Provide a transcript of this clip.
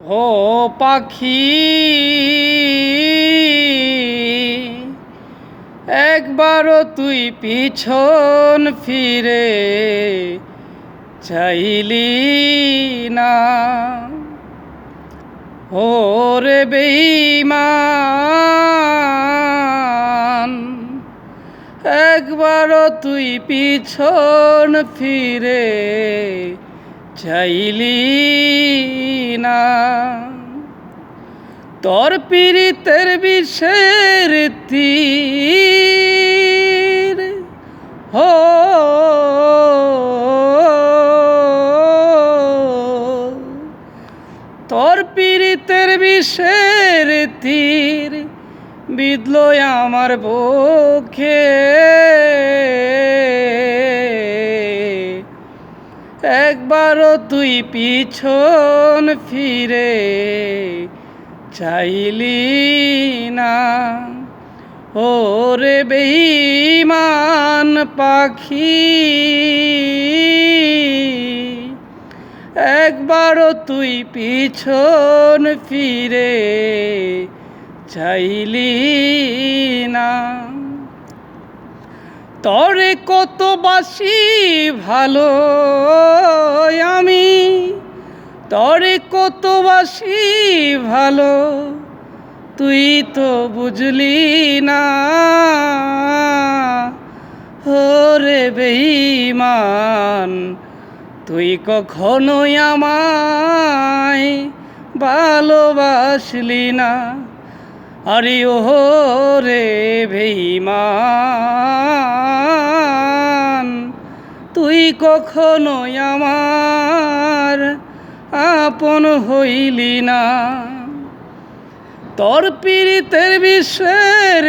ও পাখি, একবারও তুই পিছন ফিরে চাইলি না। ওরে বেঈমান, একবারও তুই পিছন ফিরে চাইলি না। তোর পীড়িতের বিষের তীর হো তোর পীড়িতের বিষের তীর বিঁধল আমার বুকে। একবারও তুই পিছন ফিরে চাইলি না। ওরে বেঈমান পাখি, একবারও তুই পিছন ফিরে চাইলি না। তরে কত বাসি ভালো আমি, তরে কত বাসি ভালো, তুই তো বুঝলি না। ওরে বেঈমান, তুই কখনোই আমায় ভালোবাসলি না। আরে ও রে বেঈমান, তুই কখনোই আমার আপন হইলি না। তোর পীড়িতের বিষের